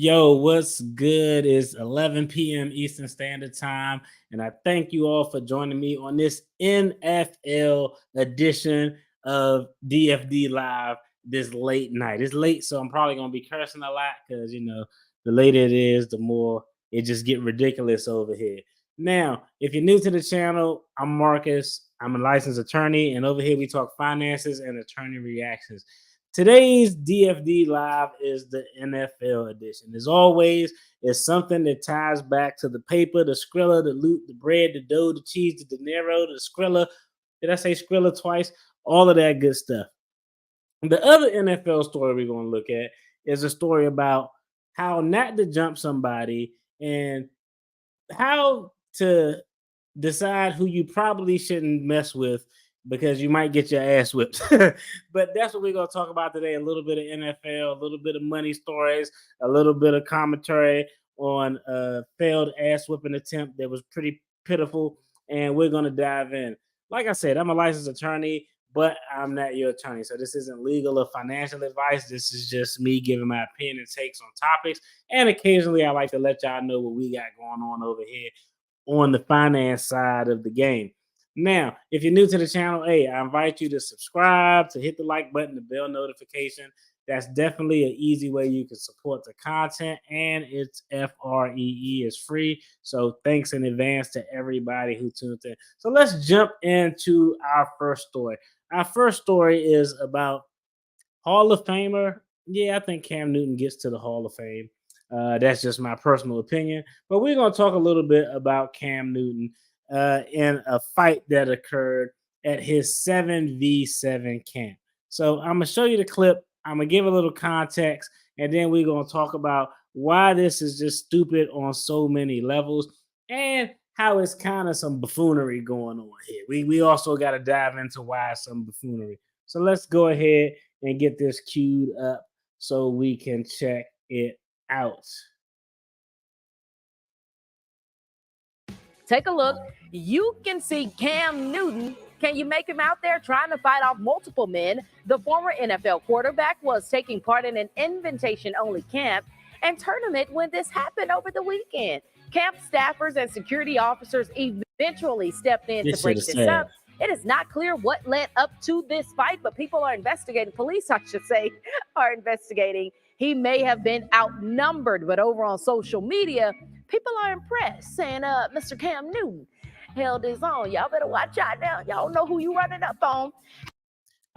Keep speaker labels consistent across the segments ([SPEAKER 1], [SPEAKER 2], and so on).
[SPEAKER 1] Yo, what's good? It's 11 p.m. Eastern Standard Time, and I thank you all for joining me on this NFL edition of DFD Live this late night. It's late, so I'm probably gonna be cursing a lot because the later it is, the more it just get ridiculous over here. Now, if you're new to the channel, I'm Marcus. I'm a licensed attorney, and over here we talk finances and attorney reactions. Today's DFD Live is the NFL edition. As always, it's something that ties back to the paper, the Skrilla, the loot, the bread, the dough, the cheese, the dinero, the Skrilla. Did I say Skrilla twice? All of that good stuff. The other NFL story we're going to look at is a story about how not to jump somebody and how to decide who you probably shouldn't mess with because you might get your ass whipped. But that's what we're going to talk about today. A little bit of NFL, a little bit of money stories, a little bit of commentary on a failed ass whipping attempt that was pretty pitiful. And we're going to dive in. Like I said, I'm a licensed attorney, but I'm not your attorney. So this isn't legal or financial advice. This is just me giving my opinion and takes on topics. And occasionally I like to let y'all know what we got going on over here on the finance side of the game. Now, if you're new to the channel, hey, I invite you to subscribe, to hit the like button, the bell notification. That's definitely an easy way you can support the content, and it's free. It's free. So thanks in advance to everybody who tuned in. So let's jump into our first story. Our first story is about Hall of Famer. Yeah, I think Cam Newton gets to the Hall of Fame. That's just my personal opinion. But we're going to talk a little bit about Cam Newton in a fight that occurred at his 7v7 camp. So I'm going to show you the clip. I'm going to give a little context, and then we're going to talk about why this is just stupid on so many levels and how it's kind of some buffoonery going on here. We also got to dive into why some buffoonery. So let's go ahead and get this queued up so we can check it out.
[SPEAKER 2] Take a look. You can see Cam Newton. Can you make him out there trying to fight off multiple men? The former NFL quarterback was taking part in an invitation-only camp and tournament when this happened over the weekend. Camp staffers and security officers eventually stepped in to break this up. It is not clear what led up to this fight, but people are investigating. Police, I should say, are investigating. He may have been outnumbered, but over on social media, people are impressed, saying, Mr. Cam Newton held his own. Y'all better watch out now. Y'all know who you running up on.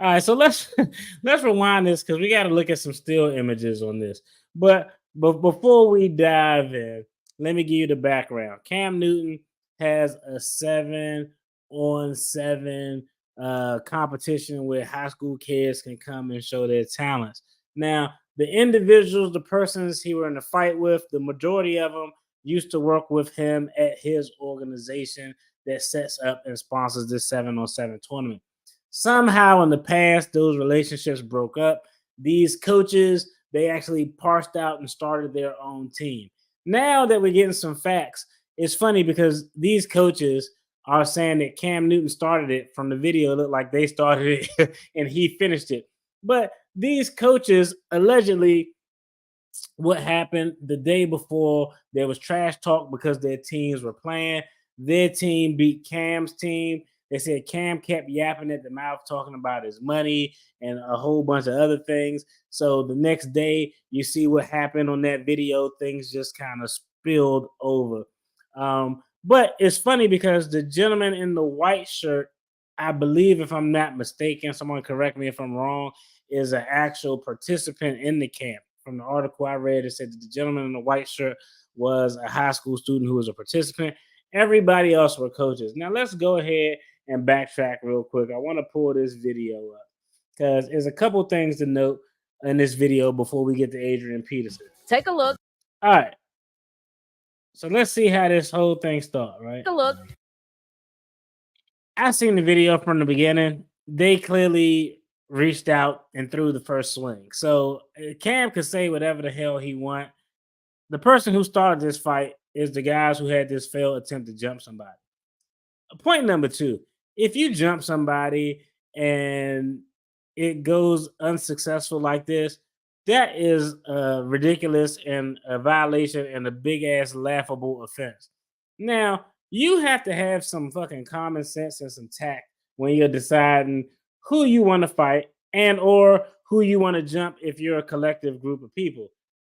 [SPEAKER 1] All right, so let's rewind this because we got to look at some still images on this. But before we dive in, let me give you the background. Cam Newton has a 7-on-7 competition where high school kids can come and show their talents. Now, the individuals, the persons he were in a fight with, the majority of them used to work with him at his organization that sets up and sponsors this 7-on-7 tournament. Somehow in the past, those relationships broke up. These coaches, they actually parsed out and started their own team. Now that we're getting some facts, it's funny because these coaches are saying that Cam Newton started it. From the video, it looked like they started it and he finished it. But these coaches, allegedly, what happened the day before, there was trash talk because their teams were playing. Their team beat Cam's team. They said Cam kept yapping at the mouth, talking about his money and a whole bunch of other things. So the next day, you see what happened on that video. Things just kind of spilled over. But it's funny because the gentleman in the white shirt, I believe, if I'm not mistaken, someone correct me if I'm wrong, is an actual participant in the camp. From the article I read, it said that the gentleman in the white shirt was a high school student who was a participant. Everybody else were coaches. Now, let's go ahead and backtrack real quick. I want to pull this video up because there's a couple things to note in this video before we get to Adrian Peterson.
[SPEAKER 2] Take a look.
[SPEAKER 1] All right. So let's see how this whole thing starts, right?
[SPEAKER 2] Take a look.
[SPEAKER 1] I seen the video from the beginning. They clearly reached out and threw the first swing. So Cam could say whatever the hell he want. The person who started this fight is the guys who had this failed attempt to jump somebody. Point number two, if you jump somebody and it goes unsuccessful like this, That is ridiculous and a violation and a big ass laughable offense. Now, you have to have some fucking common sense and some tact when you're deciding who you want to fight and or who you want to jump if you're a collective group of people.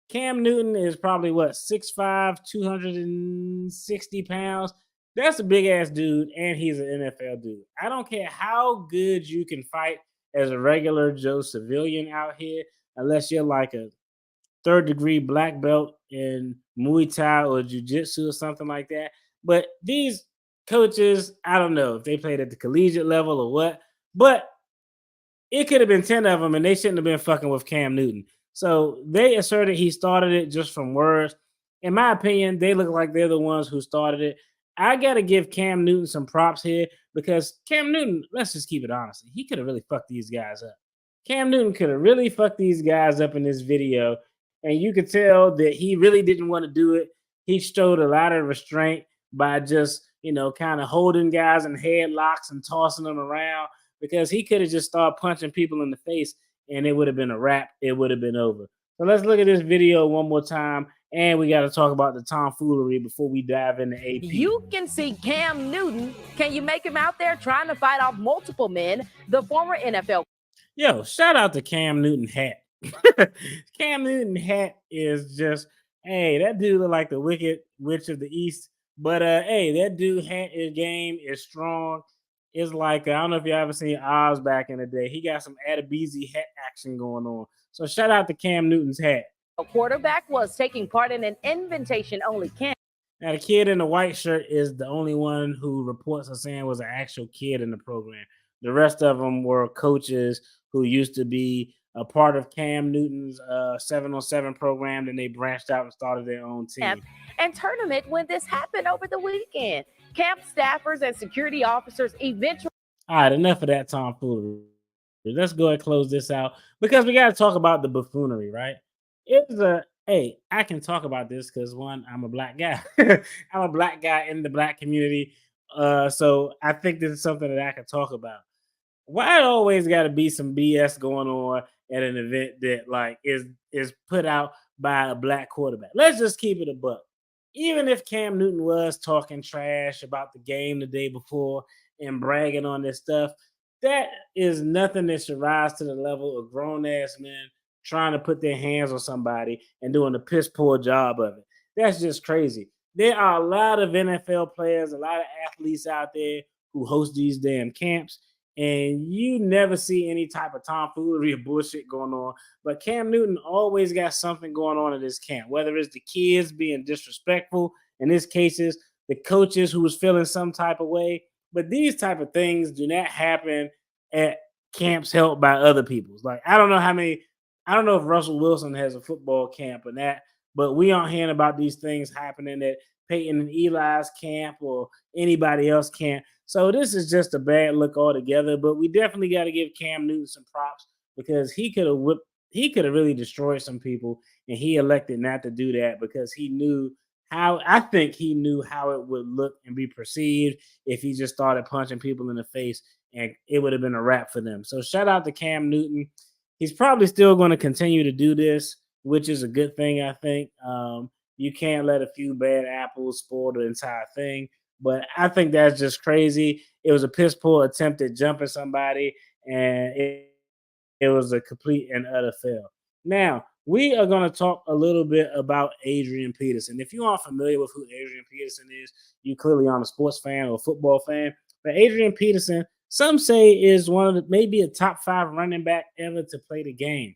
[SPEAKER 1] Cam Newton is probably what 6'5", 260 pounds. That's a big ass dude, and he's an NFL dude. I don't care how good you can fight as a regular Joe civilian out here, unless you're like a third degree black belt in Muay Thai or Jiu Jitsu or something like that. But these coaches, I don't know if they played at the collegiate level or what, but it could have been 10 of them and they shouldn't have been fucking with Cam Newton. So they asserted he started it just from words. In my opinion, they look like they're the ones who started it. I got to give Cam Newton some props here because Cam Newton, let's just keep it honest, he could have really fucked these guys up. Cam Newton could have really fucked these guys up in this video. And you could tell that he really didn't want to do it. He showed a lot of restraint by just, kind of holding guys in headlocks and tossing them around because he could have just started punching people in the face and it would have been a wrap. It would have been over. So let's look at this video one more time. And we got to talk about the tomfoolery before we dive into AP.
[SPEAKER 2] You can see Cam Newton. Can you make him out there trying to fight off multiple men? The former NFL.
[SPEAKER 1] Yo, shout out to Cam Newton hat. Cam Newton hat is just, hey, that dude look like the Wicked Witch of the East. But hey, that dude hat is game is strong. It's like I don't know if you ever seen Oz back in the day. He got some Adabezi hat action going on. So shout out to Cam Newton's hat.
[SPEAKER 2] A quarterback was taking part in an invitation-only camp.
[SPEAKER 1] Now the kid in the white shirt is the only one who reports are saying was an actual kid in the program. The rest of them were coaches who used to be a part of Cam Newton's 7-on-7 program. Then they branched out and started their own team.
[SPEAKER 2] And tournament when this happened over the weekend. Camp staffers and security officers eventually.
[SPEAKER 1] All right, enough of that tomfoolery. Let's go ahead and close this out because we got to talk about the buffoonery, right? Hey, I can talk about this because one, I'm a black guy. I'm a black guy in the black community. So I think this is something that I can talk about. Why it always got to be some BS going on at an event that like is put out by a black quarterback? Let's just keep it a buck. Even if Cam Newton was talking trash about the game the day before and bragging on this stuff, that is nothing that should rise to the level of grown ass men trying to put their hands on somebody and doing a piss poor job of it. That's just crazy. There are a lot of NFL players, a lot of athletes out there who host these damn camps, and you never see any type of tomfoolery or bullshit going on. But Cam Newton always got something going on at this camp, whether it's the kids being disrespectful, in this cases, the coaches who was feeling some type of way. But these type of things do not happen at camps held by other people's. Like, I don't know if Russell Wilson has a football camp or that, but we aren't hearing about these things happening at Peyton and Eli's camp or anybody else camp. So this is just a bad look altogether, but we definitely got to give Cam Newton some props because he could have really destroyed some people, and he elected not to do that because he knew how it would look and be perceived if he just started punching people in the face, and it would have been a wrap for them. So shout out to Cam Newton. He's probably still going to continue to do this, which is a good thing, I think. You can't let a few bad apples spoil the entire thing. But I think that's just crazy. It was a piss poor attempt at jumping somebody, and it was a complete and utter fail. Now, we are going to talk a little bit about Adrian Peterson. If you aren't familiar with who Adrian Peterson is, you clearly aren't a sports fan or a football fan. But Adrian Peterson, some say, is maybe a top 5 running back ever to play the game.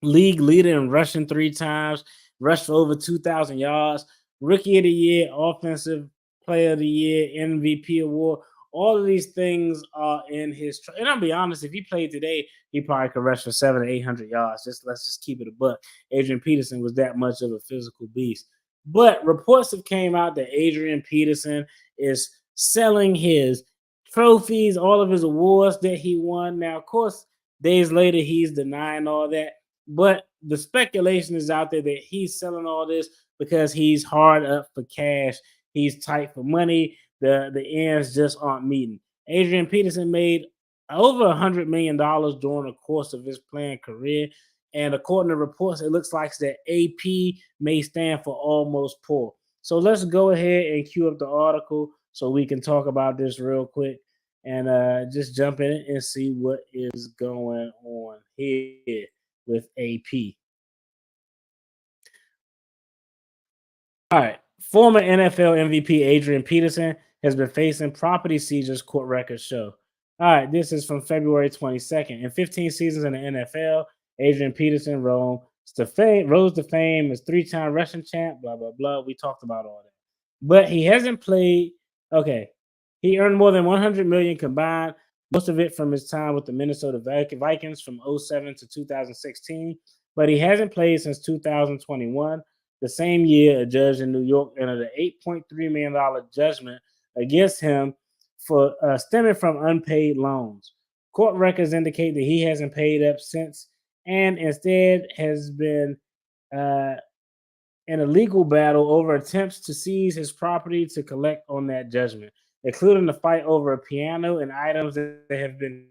[SPEAKER 1] League leader in rushing 3 times, rushed for over 2,000 yards, rookie of the year, offensive player of the year, MVP award. All of these things are in his. And I'll be honest, if he played today, he probably could rush for 700 to 800 yards. Let's just keep it a buck. Adrian Peterson was that much of a physical beast. But reports have came out that Adrian Peterson is selling his trophies, all of his awards that he won. Now, of course, days later, he's denying all that. But the speculation is out there that he's selling all this because he's hard up for cash. He's tight for money. The ends just aren't meeting. Adrian Peterson made over $100 million during the course of his playing career. And according to reports, it looks like that AP may stand for almost poor. So let's go ahead and cue up the article so we can talk about this real quick and just jump in and see what is going on here with AP. All right. Former NFL MVP Adrian Peterson has been facing property seizures, court records show. All right. This is from February 22nd. In 15 seasons in the NFL, Adrian Peterson rose to fame as three-time Russian champ, blah, blah, blah. We talked about all that. But he hasn't played. Okay. He earned more than $100 million combined, most of it from his time with the Minnesota Vikings from 07 to 2016. But he hasn't played since 2021. The same year, a judge in New York entered an $8.3 million judgment against him for stemming from unpaid loans. Court records indicate that he hasn't paid up since and instead has been in a legal battle over attempts to seize his property to collect on that judgment, including the fight over a piano and items that have been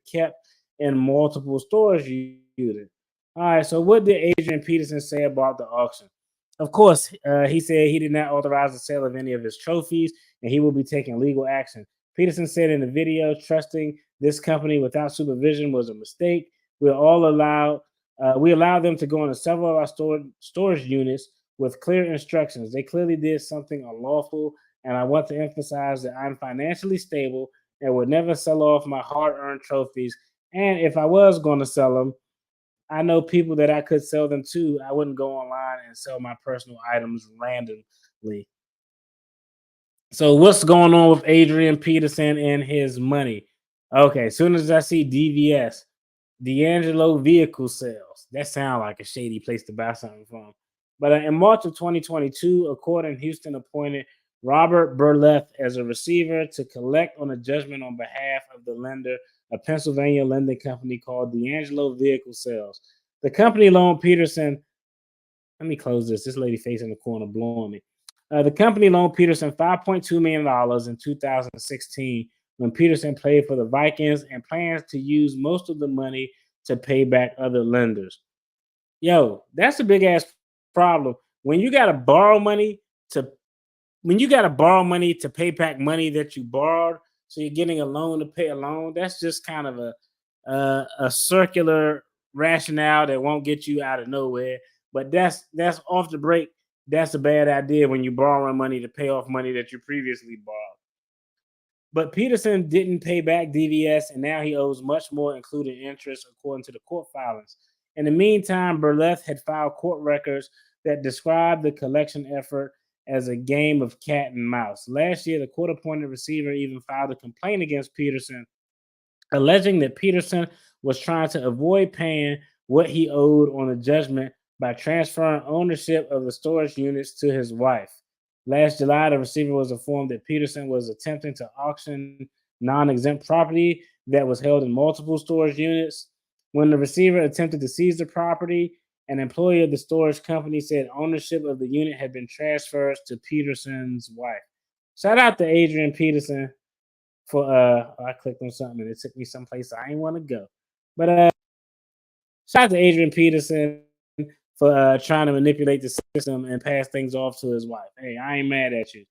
[SPEAKER 1] kept in multiple storage units. All right, so what did Adrian Peterson say about the auction? Of course, he said he did not authorize the sale of any of his trophies, and he will be taking legal action. Peterson said in the video, trusting this company without supervision was a mistake. We allowed them to go into several of our storage units with clear instructions. They clearly did something unlawful, and I want to emphasize that I'm financially stable and would never sell off my hard-earned trophies. And if I was going to sell them, I know people that I could sell them to. I wouldn't go online and sell my personal items randomly. So what's going on with Adrian Peterson and his money? Okay, as soon as I see DVS, D'Angelo Vehicle Sales, that sounds like a shady place to buy something from. But in March of 2022, a court in Houston appointed Robert Burleth as a receiver to collect on a judgment on behalf of the lender, a Pennsylvania lending company called D'Angelo Vehicle Sales. The company loaned Peterson. Let me close this. This lady facing the corner blowing me. The company loaned Peterson $5.2 million in 2016 when Peterson played for the Vikings and plans to use most of the money to pay back other lenders. Yo, that's a big ass problem. When you got to borrow money to pay back money that you borrowed, so you're getting a loan to pay a loan. That's just kind of a circular rationale that won't get you out of nowhere. But that's off the break. That's a bad idea when you're borrowing money to pay off money that you previously borrowed. But Peterson didn't pay back DVS, and now he owes much more, including interest, according to the court filings. In the meantime, Burleth had filed court records that described the collection effort as a game of cat and mouse. Last year, the court-appointed receiver even filed a complaint against Peterson, alleging that Peterson was trying to avoid paying what he owed on the judgment by transferring ownership of the storage units to his wife. Last July, the receiver was informed that Peterson was attempting to auction non-exempt property that was held in multiple storage units. When the receiver attempted to seize the property, an employee of the storage company said ownership of the unit had been transferred to Peterson's wife. Shout out to Adrian Peterson for I clicked on something and it took me someplace I didn't want to go. But shout out to Adrian Peterson for trying to manipulate the system and pass things off to his wife. Hey, I ain't mad at you.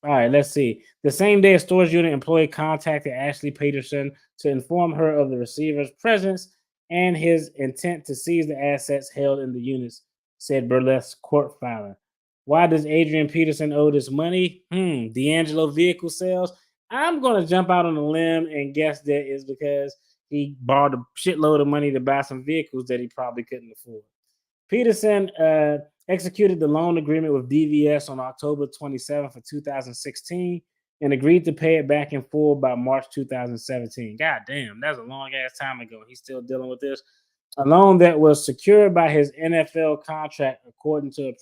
[SPEAKER 1] All right, let's see. The same day, a storage unit employee contacted Ashley Peterson to inform her of the receiver's presence and his intent to seize the assets held in the units, said Burleth's court filing. Why does Adrian Peterson owe this money? D'Angelo Vehicle Sales. I'm going to jump out on a limb and guess that is because he borrowed a shitload of money to buy some vehicles that he probably couldn't afford. Peterson executed the loan agreement with DVS on October 27th of 2016 and agreed to pay it back in full by March 2017. God damn, that's a long ass time ago. He's still dealing with this. A loan that was secured by his NFL contract, according to a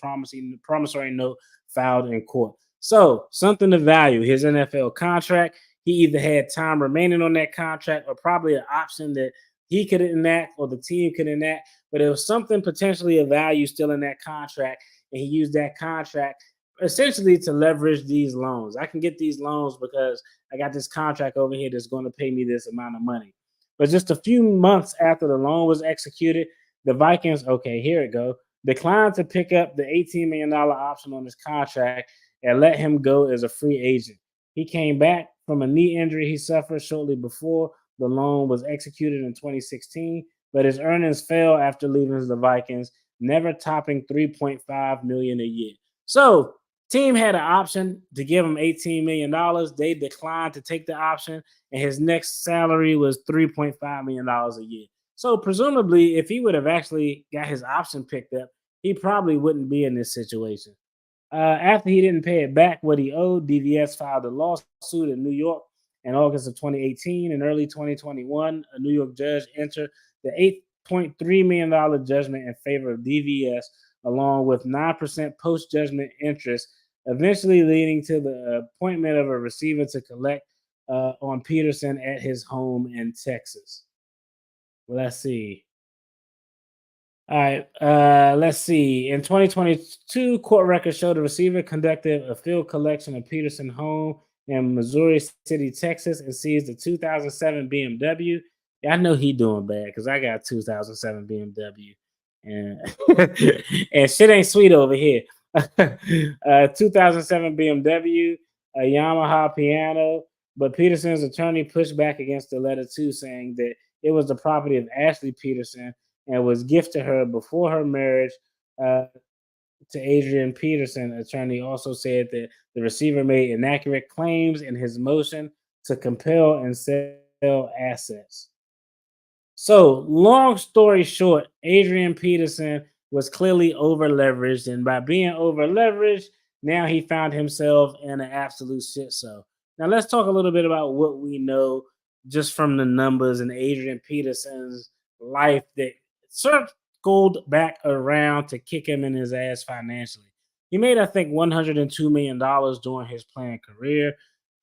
[SPEAKER 1] promissory note filed in court. So, something to value, his NFL contract. He either had time remaining on that contract or probably an option that he could enact or the team could enact, but there was something potentially of value still in that contract, and he used that contract essentially to leverage these loans. I can get these loans because I got this contract over here that's going to pay me this amount of money. But just a few months after the loan was executed, the Vikings, okay, here it go, declined to pick up the $18 million option on his contract and let him go as a free agent. He came back from a knee injury he suffered shortly before the loan was executed in 2016, but his earnings fell after leaving the Vikings, never topping 3.5 million a year. So, team had an option to give him $18 million. They declined to take the option, and his next salary was $3.5 million a year. So, presumably, if he would have actually got his option picked up, he probably wouldn't be in this situation. After he didn't pay it back what he owed, DVS filed a lawsuit in New York in August of 2018. In early 2021, a New York judge entered the $8.3 million judgment in favor of DVS, along with 9% post judgment interest, eventually leading to the appointment of a receiver to collect on Peterson at his home in Texas. Let's see. All right, let's see. In 2022, court records show the receiver conducted a field collection of Peterson home in Missouri City, Texas, and seized the 2007 BMW. Yeah, I know he doing bad because I got a 2007 BMW, and and shit ain't sweet over here. 2007 BMW, a Yamaha piano, but Peterson's attorney pushed back against the letter too, saying that it was the property of Ashley Peterson and was gifted to her before her marriage uh, to Adrian Peterson. Attorney also said that the receiver made inaccurate claims in his motion to compel and sell assets. So, long story short, Adrian Peterson was clearly over leveraged, and by being over leveraged, now he found himself in an absolute shit. So, now let's talk a little bit about what we know just from the numbers in Adrian Peterson's life that circled back around to kick him in his ass financially. He made, I think, $102 million during his playing career.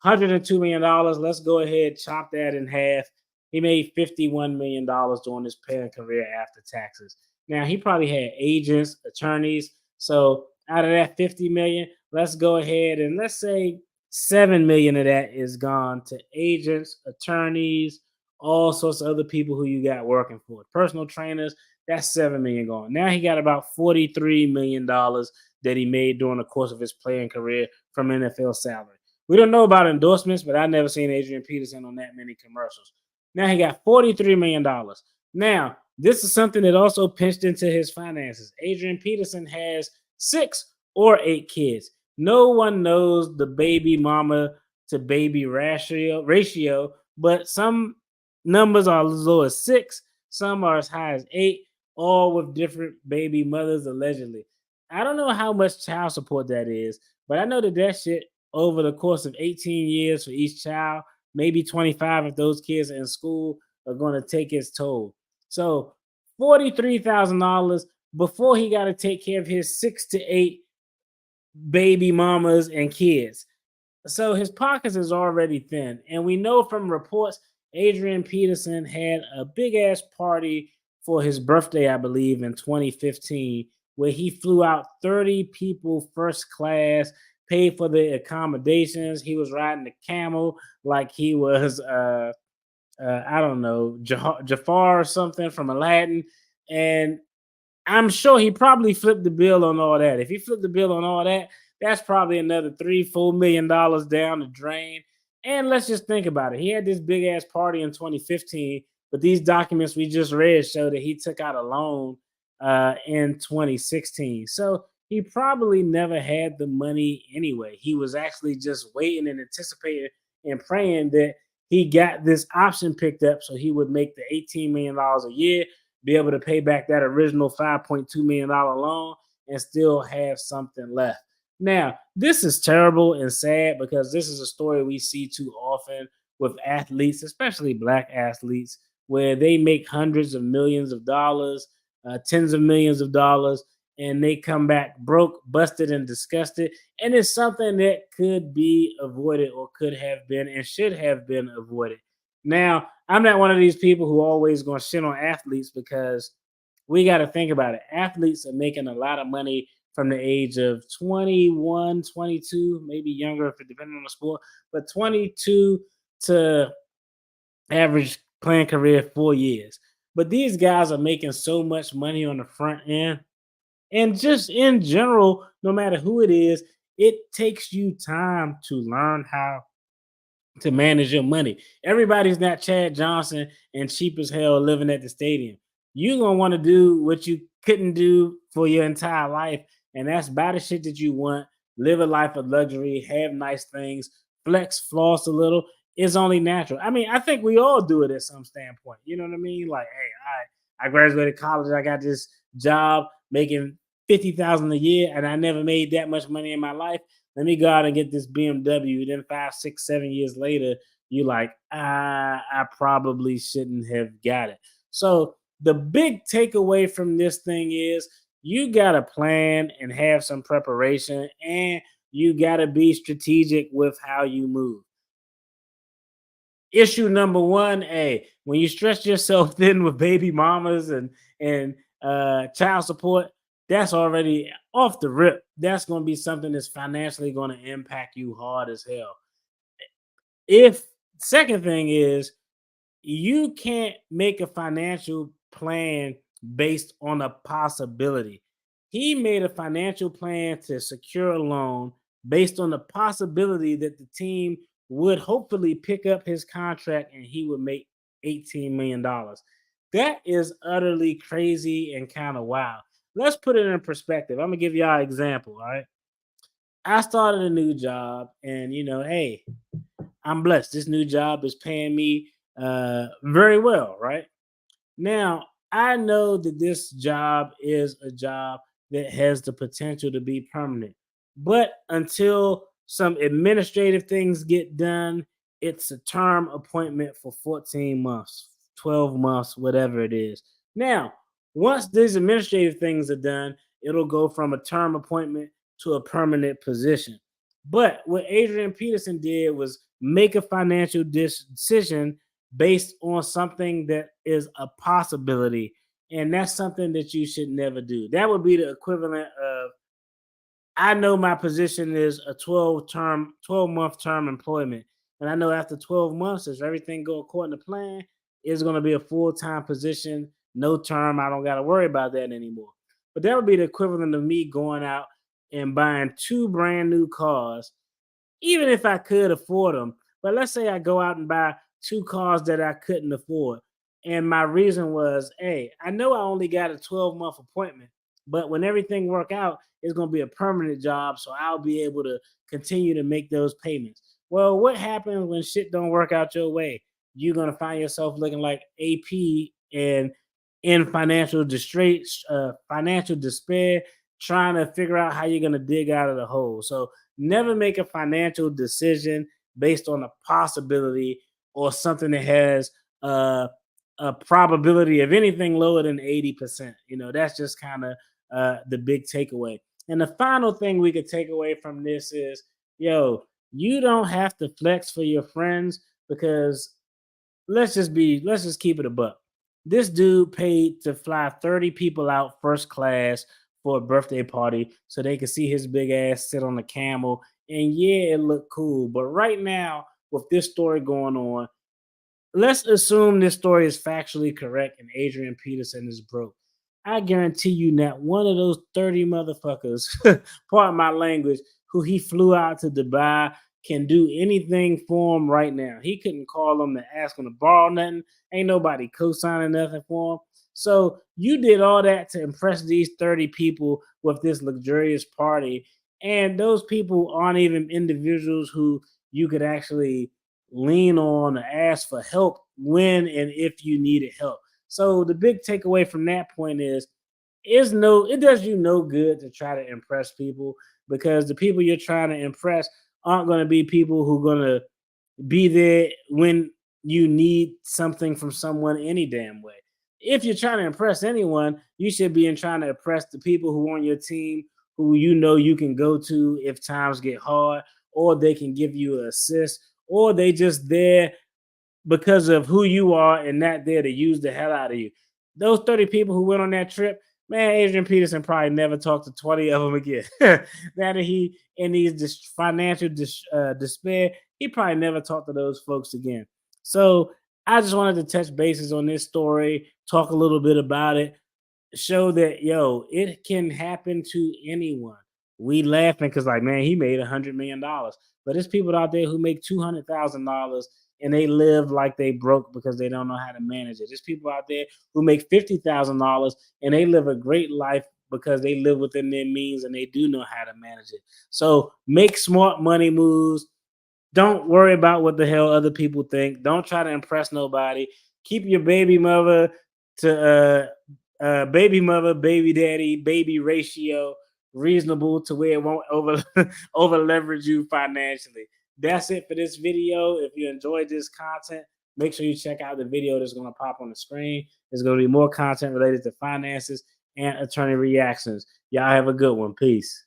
[SPEAKER 1] $102 million. Let's go ahead, chop that in half. He made $51 million during his playing career after taxes. Now, he probably had agents, attorneys. So out of that 50 million, let's go ahead and let's say 7 million of that is gone to agents, attorneys, all sorts of other people who you got working for. Personal trainers, that's 7 million gone. Now he got about $43 million that he made during the course of his playing career from NFL salary. We don't know about endorsements, but I've never seen Adrian Peterson on that many commercials. Now he got $43 million. Now, this is something that also pinched into his finances. Adrian Peterson has 6 or 8 kids. No one knows the baby mama to baby ratio, but some numbers are as low as 6, some are as high as 8, all with different baby mothers allegedly. I don't know how much child support that is, but I know that shit over the course of 18 years for each child, maybe 25 if those kids are in school, are going to take its toll. So $43,000 before he got to take care of his 6 to 8 baby mamas and kids. So his pockets is already thin. And we know from reports, Adrian Peterson had a big ass party for his birthday, I believe, in 2015, where he flew out 30 people first class, paid for the accommodations. He was riding the camel like he was, I don't know, Jafar or something from Aladdin. And I'm sure he probably flipped the bill on all that. If he flipped the bill on all that, that's probably another $3-4 million down the drain. And let's just think about it. He had this big ass party in 2015, but these documents we just read show that he took out a loan in 2016. So he probably never had the money anyway. He was actually just waiting and anticipating and praying that he got this option picked up so he would make the $18 million a year, be able to pay back that original $5.2 million loan and still have something left. Now, this is terrible and sad because this is a story we see too often with athletes, especially black athletes, where they make hundreds of millions of dollars, tens of millions of dollars, and they come back broke, busted, and disgusted. And it's something that could be avoided or could have been and should have been avoided. Now, I'm not one of these people who always going to shit on athletes because we got to think about it. Athletes are making a lot of money from the age of 21, 22, maybe younger if it depends on the sport, but 22 to average playing career 4 years. But these guys are making so much money on the front end. And just in general, no matter who it is, it takes you time to learn how to manage your money. Everybody's not Chad Johnson and cheap as hell living at the stadium. You're gonna want to do what you couldn't do for your entire life, and that's buy the shit that you want, live a life of luxury, have nice things, flex, floss a little. It's only natural. I mean, I think we all do it at some standpoint. You know what I mean? Like, hey, I graduated college, I got this job making 50,000 a year, and I never made that much money in my life. Let me go out and get this BMW. Then 5, 6, 7 years later, you like, I probably shouldn't have got it. So the big takeaway from this thing is you gotta plan and have some preparation, and you gotta be strategic with how you move. Issue number one, when you stretch yourself thin with baby mamas and child support, that's already off the rip. That's going to be something that's financially going to impact you hard as hell. If second thing is you can't make a financial plan based on a possibility. He made a financial plan to secure a loan based on the possibility that the team would hopefully pick up his contract and he would make $18 million. That is utterly crazy and kind of wild. Let's put it in perspective. I'm gonna give y'all an example. All right. I started a new job, and hey, I'm blessed. This new job is paying me very well, right? Now, I know that this job is a job that has the potential to be permanent. But until some administrative things get done, it's a term appointment for 14 months, 12 months, whatever it is. Now, once these administrative things are done, it'll go from a term appointment to a permanent position. But what Adrian Peterson did was make a financial decision based on something that is a possibility. And that's something that you should never do. That would be the equivalent of I know my position is a 12-month term employment. And I know after 12 months, if everything go according to plan, it's going to be a full-time position, no term. I don't got to worry about that anymore. But that would be the equivalent of me going out and buying two brand new cars, even if I could afford them. But let's say I go out and buy two cars that I couldn't afford. And my reason was, hey, I know I only got a 12-month appointment, but when everything work out, it's going to be a permanent job. So I'll be able to continue to make those payments. Well, what happens when shit don't work out your way? You're going to find yourself looking like AP and in financial despair, trying to figure out how you're going to dig out of the hole. So never make a financial decision based on a possibility or something that has a probability of anything lower than 80%. That's just kind of the big takeaway. And the final thing we could take away from this is, you don't have to flex for your friends because let's just keep it a buck. This dude paid to fly 30 people out first class for a birthday party so they could see his big ass sit on the camel. And yeah, it looked cool. But right now, with this story going on, let's assume this story is factually correct and Adrian Peterson is broke. I guarantee you not one of those 30 motherfuckers, pardon my language, who he flew out to Dubai can do anything for him right now. He couldn't call him to ask him to borrow nothing. Ain't nobody co-signing nothing for him. So you did all that to impress these 30 people with this luxurious party. And those people aren't even individuals who you could actually lean on or ask for help when and if you needed help. So the big takeaway from that point is it does you no good to try to impress people because the people you're trying to impress aren't going to be people who are going to be there when you need something from someone any damn way. If you're trying to impress anyone, you should be trying to impress the people who are on your team, who you can go to if times get hard, or they can give you an assist, or they just there because of who you are and not there to use the hell out of you. Those 30 people who went on that trip, man, Adrian Peterson probably never talked to 20 of them again. Now that he in these financial despair, he probably never talked to those folks again. So I just wanted to touch bases on this story, talk a little bit about it, show that it can happen to anyone. We laughing because like, man, he made $100 million, but there's people out there who make $200,000 and they live like they broke because they don't know how to manage it. There's people out there who make $50,000 and they live a great life because they live within their means and they do know how to manage it. So make smart money moves. Don't worry about what the hell other people think. Don't try to impress nobody. Keep your baby mother, baby daddy, baby ratio reasonable to where it won't over leverage you financially. That's it for this video. If you enjoyed this content, make sure you check out the video that's going to pop on the screen. There's going to be more content related to finances and attorney reactions. Y'all have a good one. Peace.